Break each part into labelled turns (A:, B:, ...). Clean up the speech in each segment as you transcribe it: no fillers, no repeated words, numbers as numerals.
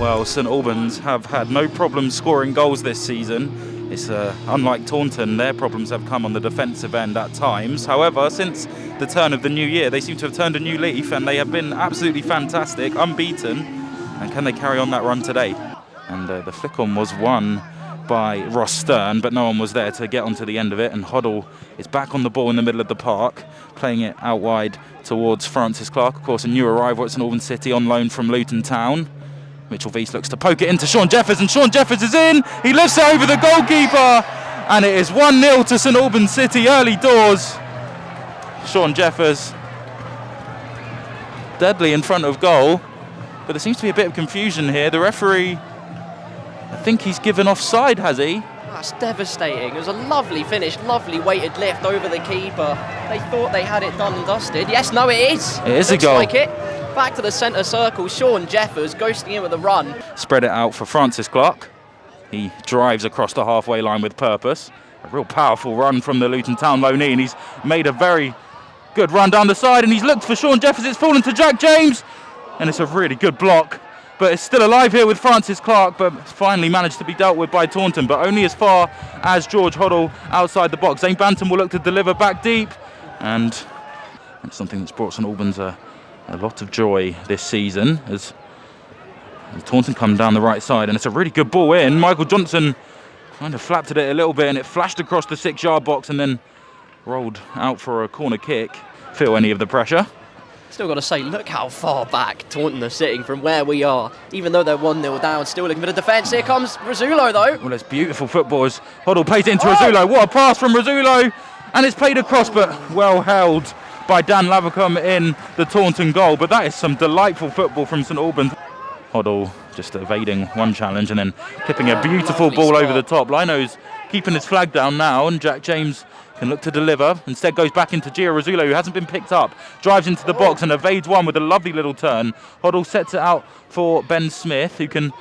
A: Well, St Albans have had no problem scoring goals this season. It's unlike Taunton, their problems have come on the defensive end at times. However, since the turn of the new year, they seem to have turned a new leaf and they have been absolutely fantastic, unbeaten. And can they carry on that run today? And the flick-on was won by Ross Stern, but no one was there to get onto the end of it. And Hoddle is back on the ball in the middle of the park, playing it out wide towards Francis Clark, of course a new arrival at St Albans City on loan from Taunton Town. Mitchell Vease looks to poke it into Sean Jeffers, and Sean Jeffers is in. He lifts it over the goalkeeper, and it is 1-0 to St Albans City early doors. Sean Jeffers deadly in front of goal, but there seems to be a bit of confusion here. The referee, I think he's given offside, has he?
B: That's devastating. It was a lovely finish, lovely weighted lift over the keeper. They thought they had it done and dusted. Yes, no, it is.
A: It is a goal.
B: Looks like it. Back to the centre circle, Sean Jeffers ghosting in with a run.
A: Spread it out for Francis Clark. He drives across the halfway line with purpose. A real powerful run from the Taunton Town loanee, and he's made a very good run down the side, and he's looked for Sean Jeffers. It's fallen to Jack James, and it's a really good block. But it's still alive here with Francis Clark, but finally managed to be dealt with by Taunton, but only as far as George Hoddle outside the box. Zane Banton will look to deliver back deep, and it's something that's brought St Albans a lot of joy this season as Taunton come down the right side, and it's a really good ball in. Michael Johnson kind of flapped at it a little bit, and it flashed across the 6-yard box and then rolled out for a corner kick. Feel any of the pressure?
B: Still got to say, look how far back Taunton are sitting from where we are. Even though they're 1-0 down, still looking for the defence. Here comes Rizzulo, though.
A: Well, it's beautiful football as Hoddle plays it into Rizzulo. What a pass from Rizzulo! And it's played across, but well held by Dan Lavercombe in the Taunton goal. But that is some delightful football from St Albans. Hoddle just evading one challenge and then tipping a beautiful ball over the top. Lino's keeping his flag down now, and Jack James can look to deliver. Instead goes back into Gio Rizzulo, who hasn't been picked up. Drives into the box and evades one with a lovely little turn. Hoddle sets it out for Ben Smith, who can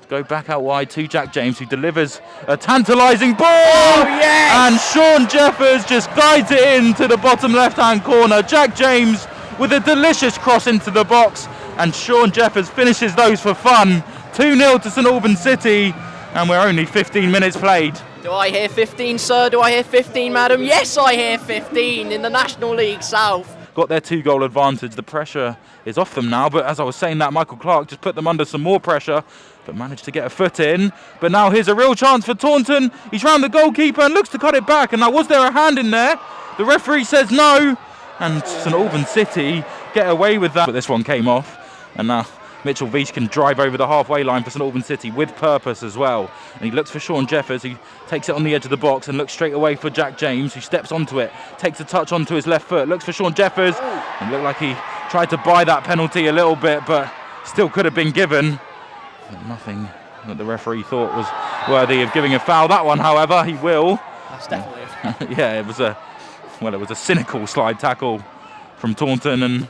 A: go back out wide to Jack James, who delivers a tantalising ball!
B: Oh, yes!
A: And Sean Jeffers just guides it into the bottom left-hand corner. Jack James with a delicious cross into the box, and Sean Jeffers finishes those for fun. 2-0 to St Albans City, and we're only 15 minutes played.
B: Do I hear 15, sir? Do I hear 15, madam? Yes, I hear 15 in the National League South.
A: Got their 2-goal advantage. The pressure is off them now, but as I was saying that, Michael Clark just put them under some more pressure, but managed to get a foot in. But now here's a real chance for Taunton. He's round the goalkeeper and looks to cut it back, and now was there a hand in there? The referee says no, and St Albans City get away with that. But this one came off, and now Mitchell Vease can drive over the halfway line for St Albans City with purpose as well. And he looks for Sean Jeffers, who takes it on the edge of the box and looks straight away for Jack James, who steps onto it, takes a touch onto his left foot, looks for Sean Jeffers. It looked like he tried to buy that penalty a little bit, but still could have been given. But nothing that the referee thought was worthy of giving a foul. That one, however, he will.
B: That's definitely a foul.
A: Yeah, it was a cynical slide tackle from Taunton, and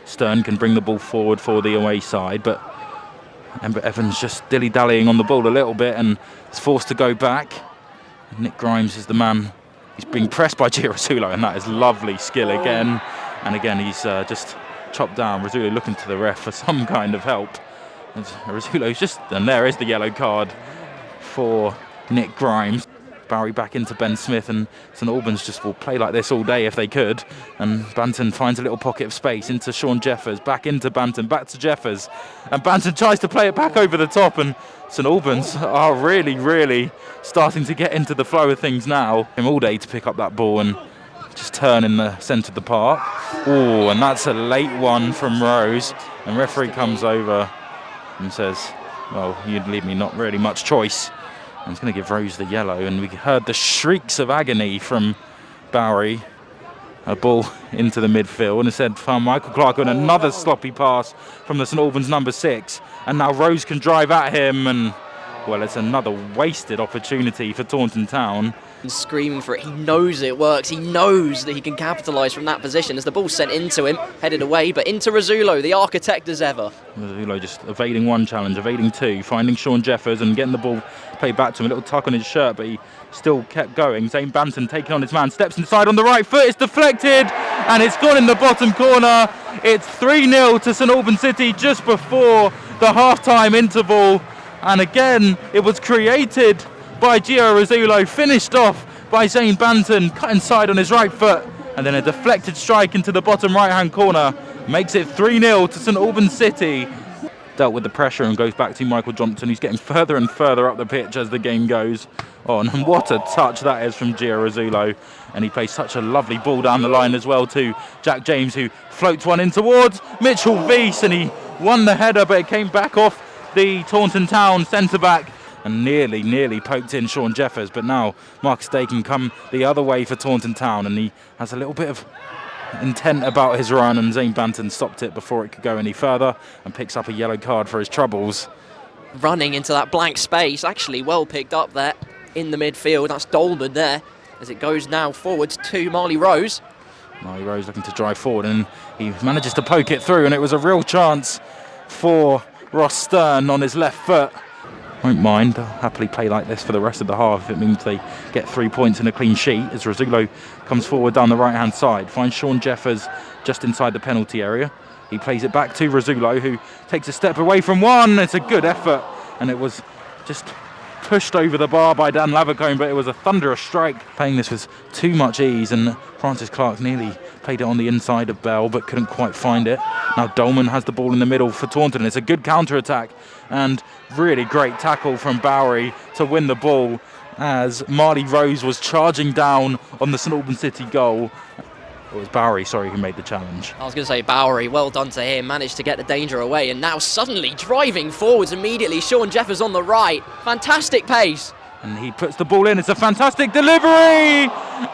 A: Stern can bring the ball forward for the away side, but Ember Evans just dilly-dallying on the ball a little bit and is forced to go back. Nick Grimes is the man. He's being pressed by Gio Rizzulo, and that is lovely skill again. And again, he's just chopped down. Rizzulo looking to the ref for some kind of help. And Rizzulo's just, and there is the yellow card for Nick Grimes. Barry back into Ben Smith, and St Albans just will play like this all day if they could. And Banton finds a little pocket of space into Sean Jeffers, back into Banton, back to Jeffers, and Banton tries to play it back over the top, and St Albans are really starting to get into the flow of things now. Him all day to pick up that ball and just turn in the centre of the park. Oh, and that's a late one from Rose, and referee comes over and says, well, you'd leave me not really much choice. I was going to give Rose the yellow, and we heard the shrieks of agony from Bowery. A ball into the midfield, and instead found Michael Clark on another sloppy pass from the St Albans number 6. And now Rose can drive at him, and well, it's another wasted opportunity for Taunton Town.
B: And screaming for it. He knows it works. He knows that he can capitalise from that position as the ball's sent into him, headed away, but into Rizzulo, the architect as ever.
A: Rizzulo just evading one challenge, evading two, finding Sean Jeffers and getting the ball played back to him. A little tuck on his shirt, but he still kept going. Zane Banton taking on his man, steps inside on the right foot, it's deflected, and it's gone in the bottom corner. It's 3-0 to St Albans City just before the half-time interval. And again, it was created by Gio Rizzulo, finished off by Zane Banton, cut inside on his right foot, and then a deflected strike into the bottom right-hand corner makes it 3-0 to St Albans City. Dealt with the pressure and goes back to Michael Johnson, who's getting further and further up the pitch as the game goes on. And what a touch that is from Gio Rizzulo. And he plays such a lovely ball down the line as well to Jack James, who floats one in towards Mitchell Weiss, and he won the header, but it came back off the Taunton Town centre-back and nearly poked in Sean Jeffers. But now Marcus Day can come the other way for Taunton Town, and he has a little bit of intent about his run, and Zane Banton stopped it before it could go any further and picks up a yellow card for his troubles.
B: Running into that blank space, actually well picked up there in the midfield. That's Dolman there as it goes now forwards to Marley Rose.
A: Marley Rose looking to drive forward, and he manages to poke it through, and it was a real chance for Ross Stern on his left foot. Won't mind, I'll happily play like this for the rest of the half if it means they get 3 points and a clean sheet, as Rizzulo comes forward down the right hand side, finds Sean Jeffers just inside the penalty area. He plays it back to Rizzulo, who takes a step away from one. It's a good effort, and it was just pushed over the bar by Dan Lavercombe, but it was a thunderous strike. Playing this with too much ease, and Francis Clark nearly played it on the inside of Bell but couldn't quite find it. Now Dolman has the ball in the middle for Taunton. It's a good counter-attack and really great tackle from Bowery to win the ball as Marley Rose was charging down on the St Albans City goal. It was Bowery, who made the challenge.
B: I was going to say Bowery, well done to him, managed to get the danger away, and now suddenly driving forwards immediately, Sean Jeffers on the right. Fantastic pace.
A: And he puts the ball in. It's a fantastic delivery!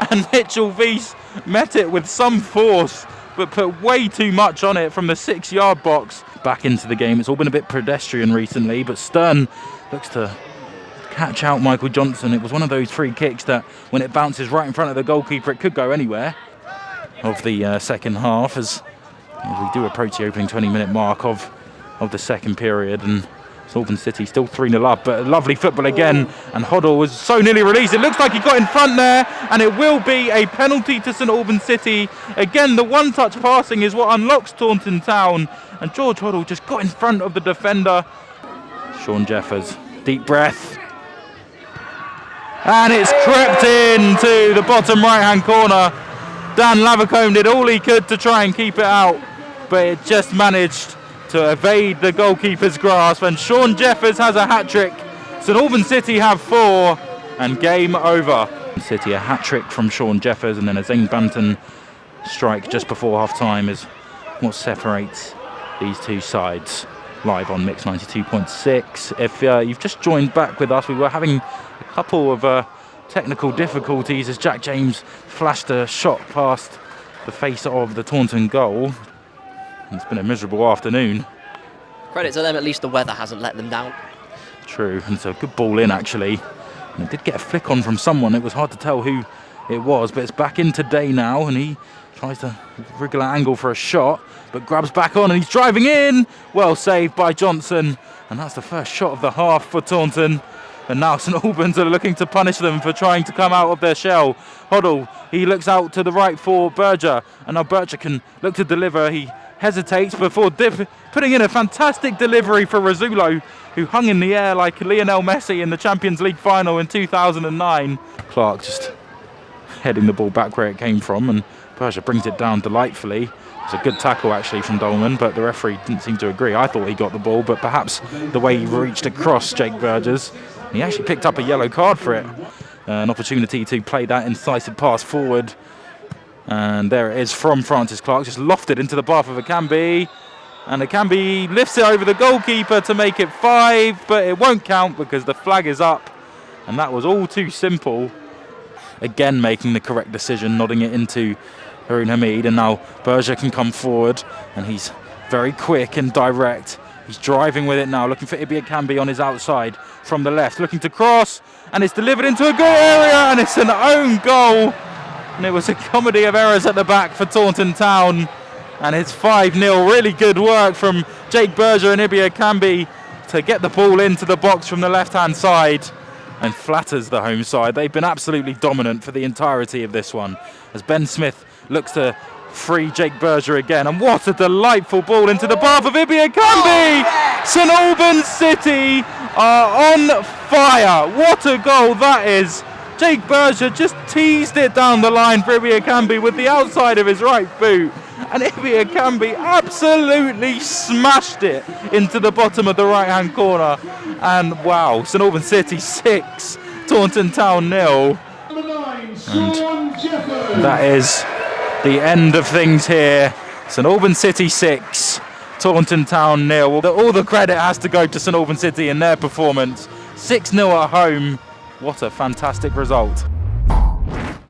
A: And Mitchell Weiss met it with some force, but put way too much on it from the 6-yard box. Back into the game. It's all been a bit pedestrian recently, but Stern looks to catch out Michael Johnson. It was one of those free kicks that when it bounces right in front of the goalkeeper, it could go anywhere. Of the second half, as we do approach the opening 20-minute mark of the second period, and St Albans City still 3-0 up, but lovely football again, and Hoddle was so nearly released. It looks like he got in front there, and it will be a penalty to St Albans City. Again, the one-touch passing is what unlocks Taunton Town, and George Hoddle just got in front of the defender. Sean Jeffers, deep breath, and it's crept into the bottom right-hand corner. Dan Lavercombe did all he could to try and keep it out, but it just managed to evade the goalkeeper's grasp, and Sean Jeffers has a hat-trick. St Albans City have 4, and game over. City a hat-trick from Sean Jeffers, and then a Zane Banton strike just before half-time is what separates these two sides. Live on Mix 92.6. If you've just joined back with us, we were having a couple of technical difficulties as Jack James flashed a shot past the face of the Taunton goal. It's been a miserable afternoon.
B: Credit to them, at least the weather hasn't let them down.
A: True, and it's a good ball in actually. And it did get a flick on from someone. It was hard to tell who it was, but it's back in today now, and he tries to wriggle an angle for a shot, but grabs back on and he's driving in. Well saved by Johnson, and that's the first shot of the half for Taunton. And now St Albans are looking to punish them for trying to come out of their shell. Hoddle, he looks out to the right for Berger, and now Berger can look to deliver. He hesitates before putting in a fantastic delivery for Rizzulo, who hung in the air like Lionel Messi in the Champions League final in 2009. Clark just heading the ball back where it came from, and Berger brings it down delightfully. It's a good tackle actually from Dolman, but the referee didn't seem to agree. I thought he got the ball, but perhaps the way he reached across Jake Berger's, he actually picked up a yellow card for it. An opportunity to play that incisive pass forward. And there it is from Francis Clark, just lofted into the path of Akambi. And Akambi lifts it over the goalkeeper to make it 5, but it won't count because the flag is up. And that was all too simple. Again making the correct decision, nodding it into Haroon Hamid. And now Berger can come forward, and he's very quick and direct. He's driving with it now, looking for Ibi Akambi on his outside from the left, looking to cross, and it's delivered into a good area, and it's an own goal. And it was a comedy of errors at the back for Taunton Town, and it's 5-0. Really good work from Jake Berger and Ibi Akambi to get the ball into the box from the left-hand side, and flatters the home side. They've been absolutely dominant for the entirety of this one, as Ben Smith looks to free Jake Berger again. And what a delightful ball into the path of Ibiakambi! St Albans City are on fire. What a goal that is. Jake Berger just teased it down the line for Ibiakambi with the outside of his right boot. And Ibiakambi absolutely smashed it into the bottom of the right-hand corner. And wow, St Albans City 6, Taunton Town 0. And that is the end of things here. St Albans City 6, Taunton Town 0. All the credit has to go to St Albans City in their performance. 6-0 at home. What a fantastic result.